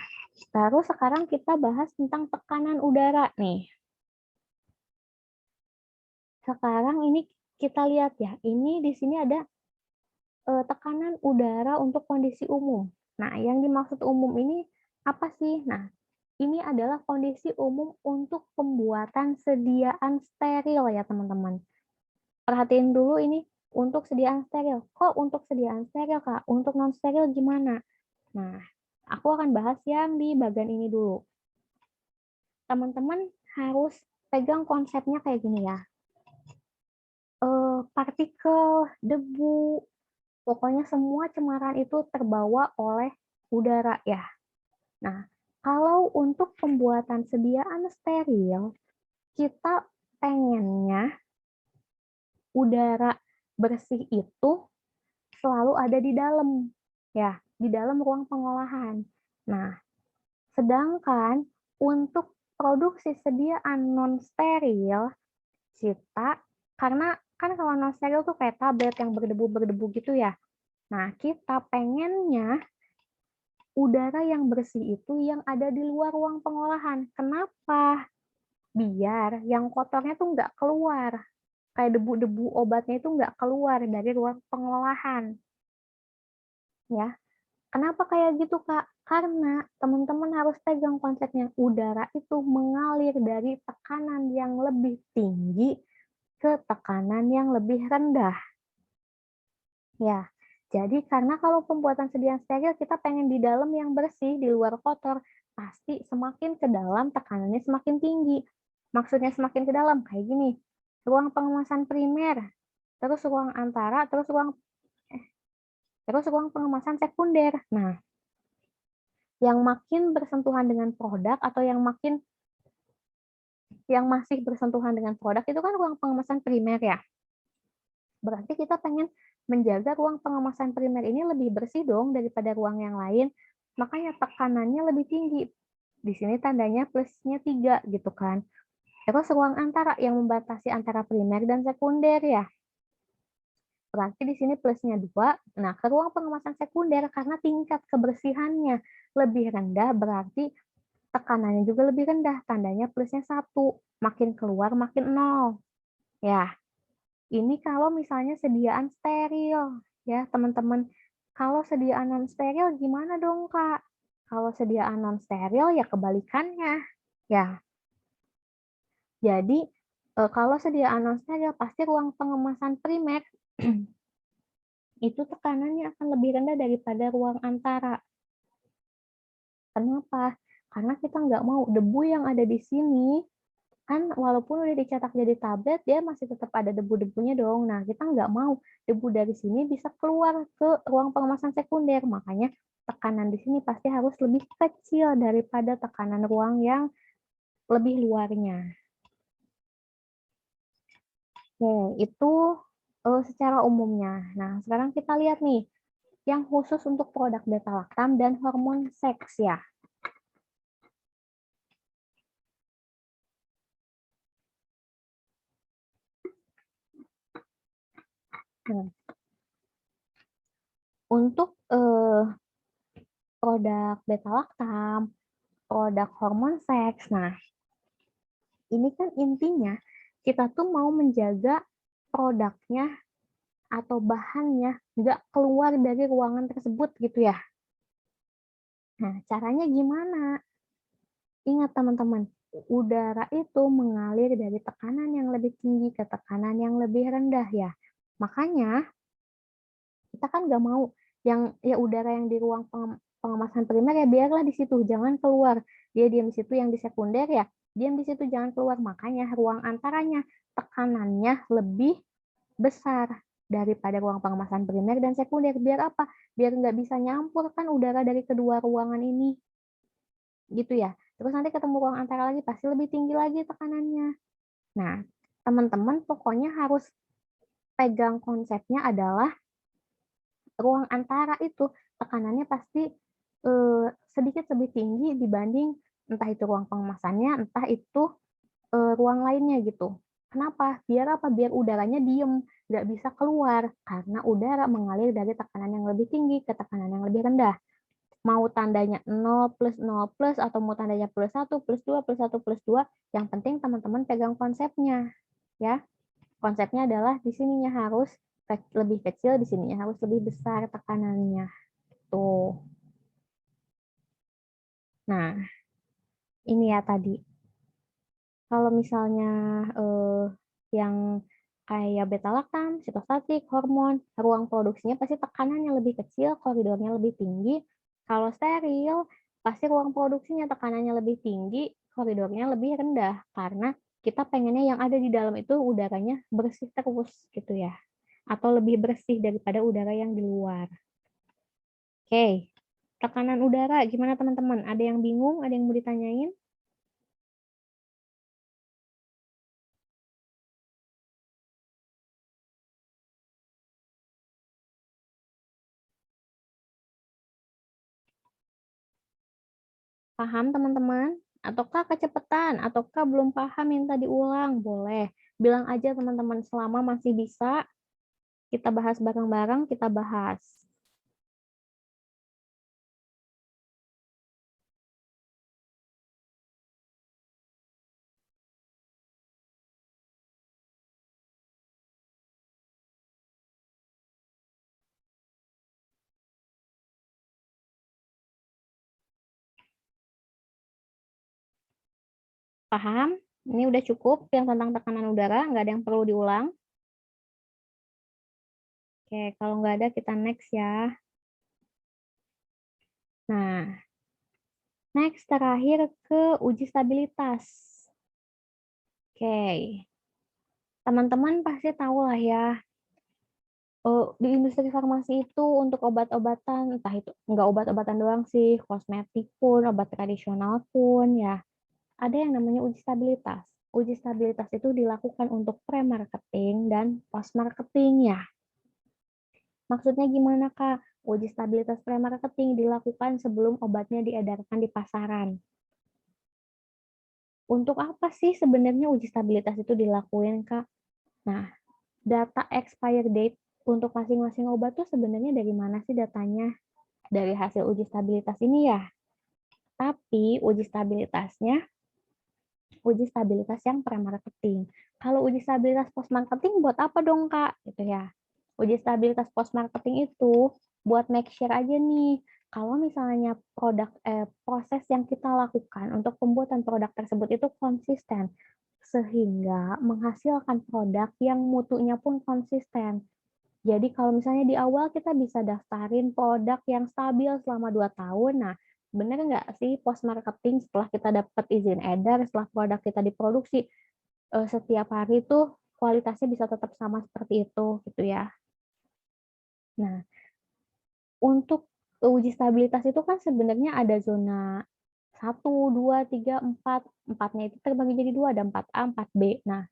baru sekarang kita bahas tentang tekanan udara nih. Sekarang ini kita lihat ya, ini di sini ada tekanan udara untuk kondisi umum. Nah, yang dimaksud umum ini apa sih? Nah, ini adalah kondisi umum untuk pembuatan sediaan steril ya teman-teman. Perhatiin dulu ini untuk sediaan steril. Kok untuk sediaan steril, Kak? Untuk non steril gimana? Nah, aku akan bahas yang di bagian ini dulu. Teman-teman harus pegang konsepnya kayak gini ya. Partikel, debu, pokoknya semua cemaran itu terbawa oleh udara ya. Nah, kalau untuk pembuatan sediaan steril, kita pengennya udara bersih itu selalu ada di dalam, ya, di dalam ruang pengolahan. Nah, sedangkan untuk produksi sediaan non-steril, kita, karena kan kalau non-steril tuh kayak tablet yang berdebu-berdebu gitu ya. Nah, kita pengennya udara yang bersih itu yang ada di luar ruang pengolahan. Kenapa? Biar yang kotornya tuh nggak keluar. Kayak debu-debu obatnya itu nggak keluar dari ruang pengolahan. Ya, Kenapa kayak gitu, Kak? Karena teman-teman harus pegang konsepnya. Udara itu mengalir dari tekanan yang lebih tinggi ke tekanan yang lebih rendah. Ya, jadi karena kalau pembuatan sediaan steril kita pengen di dalam yang bersih, di luar kotor, pasti semakin ke dalam tekanannya semakin tinggi. Maksudnya semakin ke dalam kayak gini. Ruang pengemasan primer, terus ruang antara, terus ruang pengemasan sekunder. Nah, yang makin bersentuhan dengan produk atau yang masih bersentuhan dengan produk itu kan ruang pengemasan primer ya. Berarti kita pengen menjaga ruang pengemasan primer ini lebih bersih dong daripada ruang yang lain. Makanya tekanannya lebih tinggi. Di sini tandanya plusnya 3 gitu kan. Terus ruang antara yang membatasi antara primer dan sekunder ya. Berarti di sini plusnya 2. Nah, ke ruang pengemasan sekunder karena tingkat kebersihannya lebih rendah berarti tekanannya juga lebih rendah. Tandanya plusnya 1. Makin keluar makin 0. Ya, ini kalau misalnya sediaan steril. Ya, teman-teman. Kalau sediaan non steril gimana dong, Kak? Kalau sediaan non steril ya kebalikannya. Ya, jadi kalau sediaan non steril pasti ruang pengemasan primer itu tekanannya akan lebih rendah daripada ruang antara. Kenapa? Karena kita nggak mau debu yang ada di sini, kan walaupun udah dicetak jadi tablet, dia masih tetap ada debu-debunya dong. Nah, kita nggak mau debu dari sini bisa keluar ke ruang pengemasan sekunder. Makanya tekanan di sini pasti harus lebih kecil daripada tekanan ruang yang lebih luarnya. Oke, itu secara umumnya. Nah, sekarang kita lihat nih, yang khusus untuk produk beta-laktam dan hormon seks ya. Nah, untuk produk beta-laktam, produk hormon seks, nah ini kan intinya kita tuh mau menjaga produknya atau bahannya nggak keluar dari ruangan tersebut gitu ya. Nah, caranya gimana? Ingat teman-teman, udara itu mengalir dari tekanan yang lebih tinggi ke tekanan yang lebih rendah ya. Makanya kita kan nggak mau yang ya udara yang di ruang pengemasan primer ya biarlah di situ, jangan keluar. Dia diam di situ, yang di sekunder ya diam di situ, jangan keluar. Makanya ruang antaranya tekanannya lebih besar daripada ruang pengemasan primer dan sekunder. Biar apa? Biar nggak bisa nyampur kan udara dari kedua ruangan ini. Gitu ya. Terus nanti ketemu ruang antara lagi, pasti lebih tinggi lagi tekanannya. Nah, teman-teman pokoknya harus pegang konsepnya adalah ruang antara itu tekanannya pasti sedikit lebih tinggi dibanding entah itu ruang pengemasannya, entah itu ruang lainnya gitu. Kenapa? Biar apa? Biar udaranya diem, nggak bisa keluar karena udara mengalir dari tekanan yang lebih tinggi ke tekanan yang lebih rendah. Mau tandanya 0 plus atau mau tandanya plus 1 plus 2 plus 1 plus 2, yang penting teman-teman pegang konsepnya ya. Konsepnya adalah di sininya harus lebih kecil, di sininya harus lebih besar tekanannya. Tuh. Nah, ini ya tadi. Kalau misalnya yang kayak beta-laktam, sitostatik, hormon, ruang produksinya pasti tekanannya lebih kecil, koridornya lebih tinggi. Kalau steril, pasti ruang produksinya tekanannya lebih tinggi, koridornya lebih rendah. Karena kita pengennya yang ada di dalam itu udaranya bersih terus gitu ya. Atau lebih bersih daripada udara yang di luar. Oke, tekanan udara gimana teman-teman? Ada yang bingung? Ada yang mau ditanyain? Paham teman-teman? Ataukah kecepatan? Ataukah belum paham minta diulang? Boleh. Bilang aja teman-teman, selama masih bisa kita bahas bareng-bareng, kita bahas. Paham? Ini udah cukup yang tentang tekanan udara, nggak ada yang perlu diulang. Oke, kalau nggak ada kita next ya. Nah, next terakhir ke uji stabilitas. Oke, teman-teman pasti tahu lah ya, di industri farmasi itu untuk obat-obatan, entah itu nggak obat-obatan doang sih, kosmetik pun, obat tradisional pun ya, ada yang namanya uji stabilitas. Uji stabilitas itu dilakukan untuk pre-marketing dan post-marketing ya. Maksudnya gimana, Kak? Uji stabilitas pre-marketing dilakukan sebelum obatnya diedarkan di pasaran. Untuk apa sih sebenarnya uji stabilitas itu dilakuin, Kak? Nah, data expire date untuk masing-masing obat tuh sebenarnya dari mana sih datanya? Dari hasil uji stabilitas ini ya. Tapi uji stabilitas yang pre-marketing. Kalau uji stabilitas post-marketing buat apa dong, Kak? Gitu ya. Uji stabilitas post-marketing itu buat make sure aja nih, kalau misalnya proses yang kita lakukan untuk pembuatan produk tersebut itu konsisten, sehingga menghasilkan produk yang mutunya pun konsisten. Jadi kalau misalnya di awal kita bisa daftarin produk yang stabil selama 2 tahun, nah bener nggak sih post-marketing setelah kita dapat izin edar, setelah produk kita diproduksi, setiap hari tuh kualitasnya bisa tetap sama seperti itu, gitu ya. Nah, untuk uji stabilitas itu kan sebenarnya ada zona 1, 2, 3, 4. 4-nya itu terbagi jadi 2, ada 4A, 4B. Nah,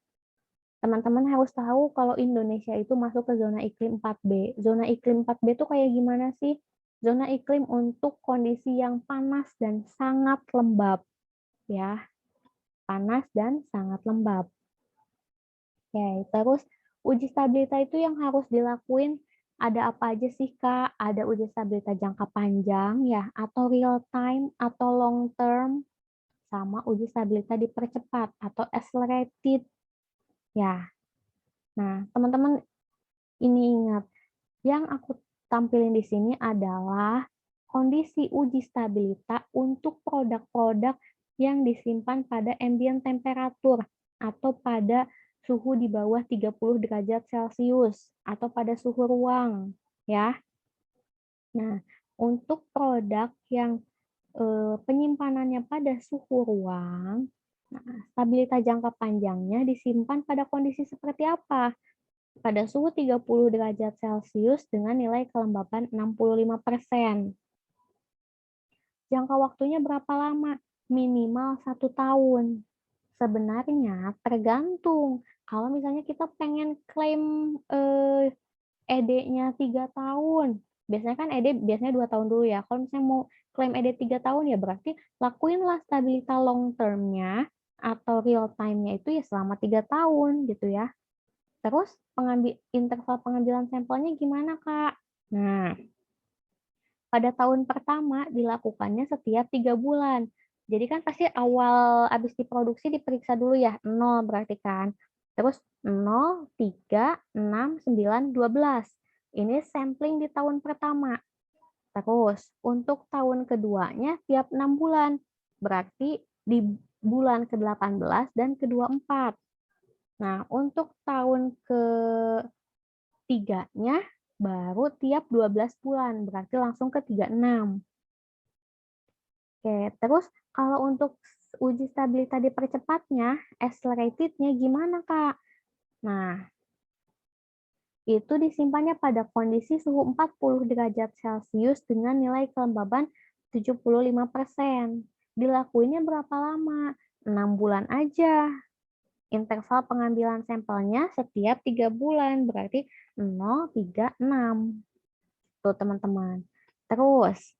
teman-teman harus tahu kalau Indonesia itu masuk ke zona iklim 4B. Zona iklim 4B itu kayak gimana sih? Zona iklim untuk kondisi yang panas dan sangat lembab. Ya, panas dan sangat lembab. Oke, terus uji stabilitas itu yang harus dilakuin ada apa aja sih, Kak? Ada uji stabilitas jangka panjang ya, atau real time atau long term, sama uji stabilitas dipercepat atau accelerated ya. Nah, teman-teman ini ingat, yang aku tampilin di sini adalah kondisi uji stabilitas untuk produk-produk yang disimpan pada ambient temperatur atau pada suhu di bawah 30 derajat Celcius atau pada suhu ruang ya. Nah, untuk produk yang penyimpanannya pada suhu ruang, nah, stabilitas jangka panjangnya disimpan pada kondisi seperti apa? Pada suhu 30 derajat Celcius dengan nilai kelembapan 65%. Jangka waktunya berapa lama? Minimal 1 tahun. Sebenarnya tergantung. Kalau misalnya kita pengen klaim ED-nya 3 tahun, biasanya kan ED biasanya 2 tahun dulu ya. Kalau misalnya mau klaim ED 3 tahun ya berarti lakuinlah stabilitas long term-nya atau real time-nya itu ya selama 3 tahun gitu ya. Terus interval pengambilan sampelnya gimana, Kak? Nah, pada tahun pertama dilakukannya setiap 3 bulan. Jadi kan pasti awal habis diproduksi diperiksa dulu ya, 0 berarti kan. Terus 0, 3, 6, 9, 12. Ini sampling di tahun pertama. Terus untuk tahun keduanya tiap 6 bulan. Berarti di bulan ke-18 dan ke-24. Nah, untuk tahun ketiganya baru tiap 12 bulan, berarti langsung ke 36. Oke, terus kalau untuk uji stabilitas dipercepatnya, accelerated-nya gimana, Kak? Nah, itu disimpannya pada kondisi suhu 40 derajat Celcius dengan nilai kelembaban 75%. Dilakuinnya berapa lama? 6 bulan aja. Interval pengambilan sampelnya setiap 3 bulan, berarti 0, 3, 6. Tuh, teman-teman. Terus,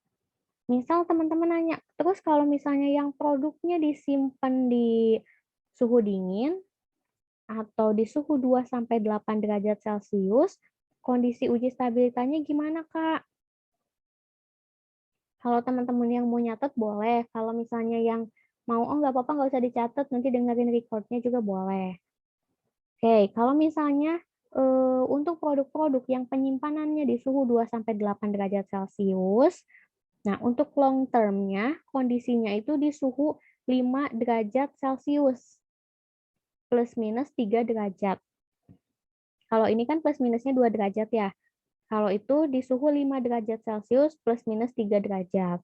misal teman-teman nanya, terus kalau misalnya yang produknya disimpan di suhu dingin atau di suhu 2-8 derajat Celcius, kondisi uji stabilitasnya gimana, Kak? Kalau teman-teman yang mau nyatet boleh, kalau misalnya yang mau, oh nggak apa-apa, nggak usah dicatat, nanti dengerin recordnya juga boleh. Oke, kalau misalnya untuk produk-produk yang penyimpanannya di suhu 2-8 derajat Celcius, nah untuk long term-nya kondisinya itu di suhu 5 derajat Celcius. Plus minus 3 derajat. Kalau ini kan plus minusnya 2 derajat ya. Kalau itu di suhu 5 derajat Celcius plus minus 3 derajat.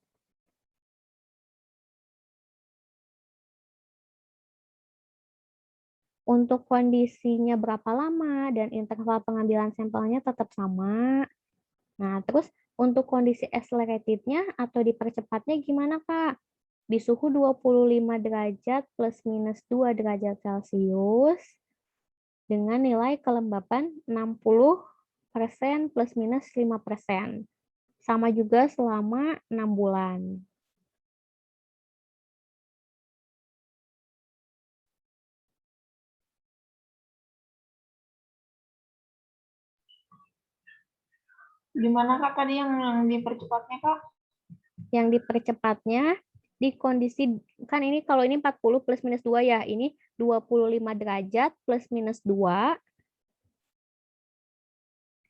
Untuk kondisinya berapa lama dan interval pengambilan sampelnya tetap sama. Nah, terus untuk kondisi accelerated-nya atau dipercepatnya gimana, Kak? Di suhu 25 derajat plus minus 2 derajat Celcius dengan nilai kelembapan 60% plus minus 5%. Sama juga selama 6 bulan. Gimana Kak tadi yang dipercepatnya Kak? Yang dipercepatnya di kondisi, kan ini kalau ini 40 plus minus 2 ya, ini 25 derajat plus minus 2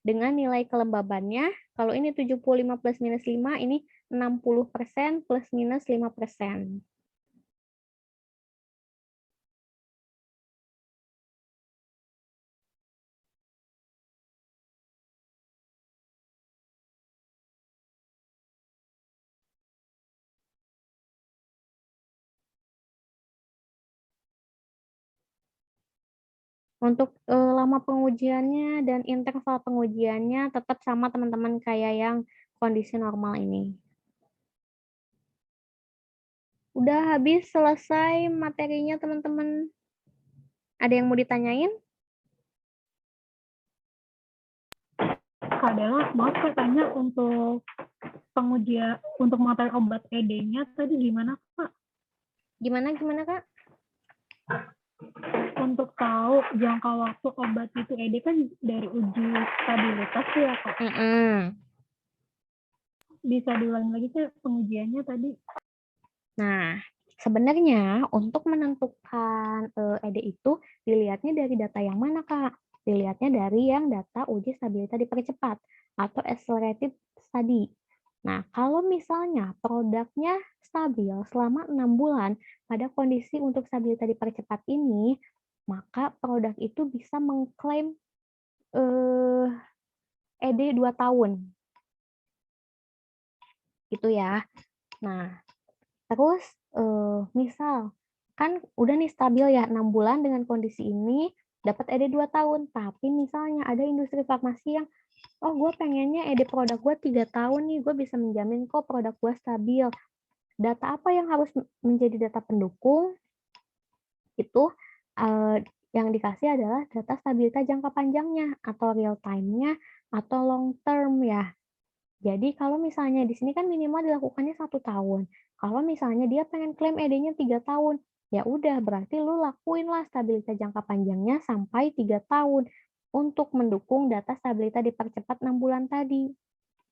dengan nilai kelembabannya, kalau ini 75 plus minus 5, ini 60% plus minus 5%. Untuk lama pengujiannya dan interval pengujiannya tetap sama teman-teman kayak yang kondisi normal ini. Udah habis selesai materinya teman-teman. Ada yang mau ditanyain? Kak Dela, maaf saya tanya untuk pengujian untuk materi obat ED-nya tadi gimana Kak? Gimana Kak? Untuk tahu jangka waktu obat itu ED kan dari uji stabilitas ya Kak? Bisa diulangi lagi sih pengujiannya tadi? Nah, sebenarnya untuk menentukan ED itu dilihatnya dari data yang mana, Kak? Dilihatnya dari yang data uji stabilitas dipercepat atau accelerated study. Nah, kalau misalnya produknya stabil selama 6 bulan pada kondisi untuk stabilitas dipercepat ini, maka produk itu bisa mengklaim ED 2 tahun. Gitu ya. Nah, terus misal kan udah nih stabil ya 6 bulan dengan kondisi ini dapat ED 2 tahun, tapi misalnya ada industri farmasi yang oh gue pengennya ED produk gue 3 tahun nih, gue bisa menjamin kok produk gue stabil. Data apa yang harus menjadi data pendukung? Itu yang dikasih adalah data stabilitas jangka panjangnya atau real time-nya atau long term ya. Jadi kalau misalnya di sini kan minimal dilakukannya 1 tahun. Kalau misalnya dia pengen klaim ED-nya 3 tahun, ya udah berarti lu lakuin lah stabilitas jangka panjangnya sampai 3 tahun untuk mendukung data stabilitas dipercepat 6 bulan tadi.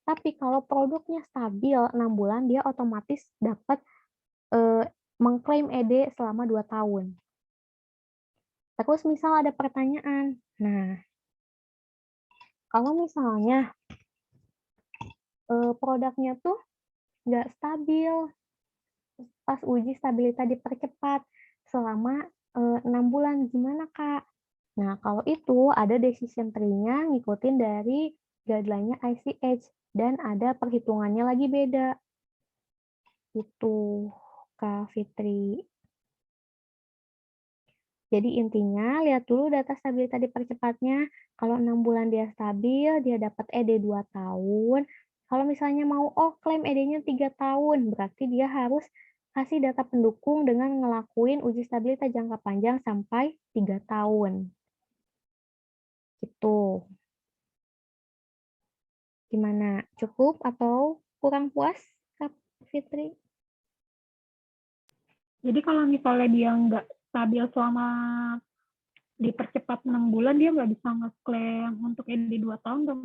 Tapi kalau produknya stabil 6 bulan, dia otomatis dapat mengklaim ED selama 2 tahun. Terus misal ada pertanyaan, nah kalau misalnya produknya tuh nggak stabil pas uji stabilitas dipercepat selama 6 bulan, gimana Kak? Nah, kalau itu ada decision tree-nya ngikutin dari guideline-nya ICH dan ada perhitungannya lagi beda. Itu Kak Fitri. Jadi intinya lihat dulu data stabilitas dipercepatnya. Kalau 6 bulan dia stabil, dia dapat ED 2 tahun. Kalau misalnya mau klaim ED-nya 3 tahun, berarti dia harus kasih data pendukung dengan ngelakuin uji stabilitas jangka panjang sampai 3 tahun. Gitu. Gimana? Cukup atau kurang puas, Kak Fitri? Jadi kalau misalnya dia nggak stabil selama dipercepat 6 bulan, dia nggak bisa ngeklaim untuk ED 2 tahun dong?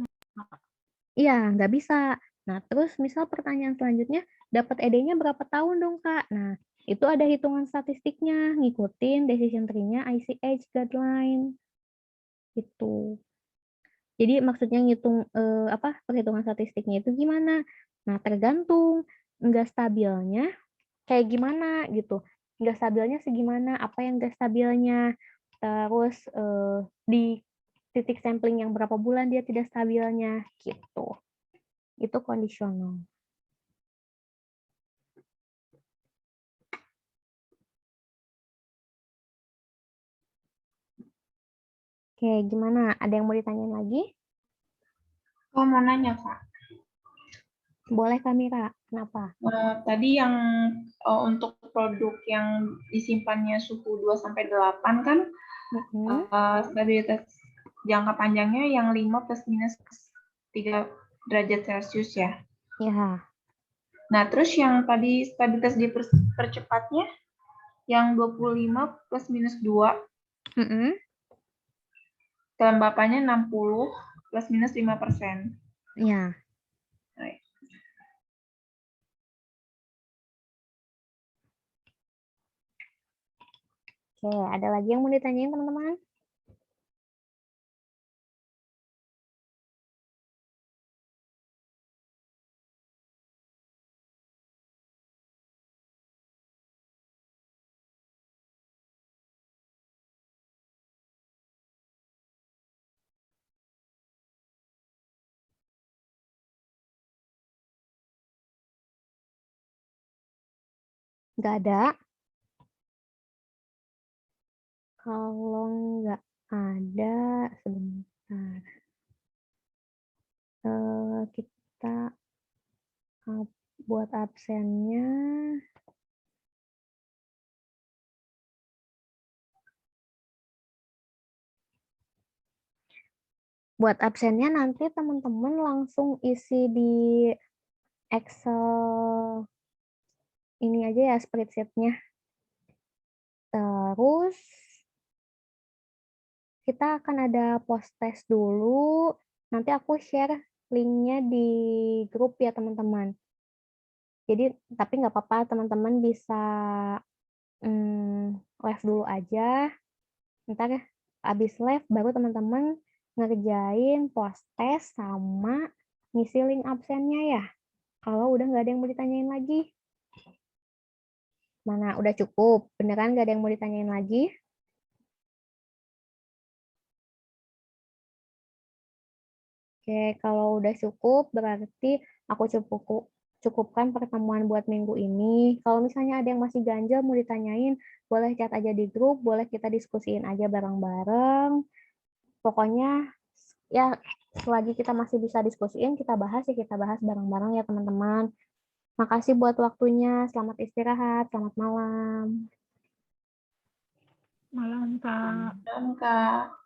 Iya, nggak bisa. Nah, terus misal pertanyaan selanjutnya, dapat ED-nya berapa tahun dong, Kak? Nah, itu ada hitungan statistiknya, ngikutin decision tree-nya ICH guideline. Gitu. Jadi maksudnya ngitung perhitungan statistiknya itu gimana? Nah, tergantung nggak stabilnya kayak gimana gitu. nggak stabilnya segimana, apa yang nggak stabilnya, terus di titik sampling yang berapa bulan dia tidak stabilnya, gitu. Itu kondisional. Oke, gimana? Ada yang mau ditanyain lagi? Oh, mau nanya, Kak. Boleh Kak Mira, kenapa? Tadi yang untuk produk yang disimpannya suhu 2-8 kan, stabilitas jangka panjangnya yang 5 plus minus 3 derajat Celcius ya. Ya, Nah, terus yang tadi stabilitas dipercepatnya yang 25 plus minus 2, kelembapannya 60 plus minus 5%. ya. Oke, ada lagi yang mau ditanyain teman-teman? Nggak ada. Kalau nggak ada, sebentar. Kita buat absennya. Buat absennya nanti teman-teman langsung isi di Excel ini aja ya, spreadsheet-nya. Terus kita akan ada post test dulu. Nanti aku share linknya di grup ya teman-teman. Jadi tapi nggak apa-apa, teman-teman bisa live dulu aja. Ntar abis live baru teman-teman ngerjain post test sama ngisi link absennya ya. Kalau udah nggak ada yang mau ditanyain lagi. Mana udah cukup? Beneran nggak ada yang mau ditanyain lagi? Oke, kalau udah cukup berarti aku cukupkan pertemuan buat minggu ini. Kalau misalnya ada yang masih ganjel mau ditanyain, boleh chat aja di grup, boleh kita diskusiin aja bareng-bareng. Pokoknya ya selagi kita masih bisa diskusiin, kita bahas ya, kita bahas bareng-bareng ya teman-teman. Makasih buat waktunya, selamat istirahat, selamat malam. Malam, Kak. Dan, Kak.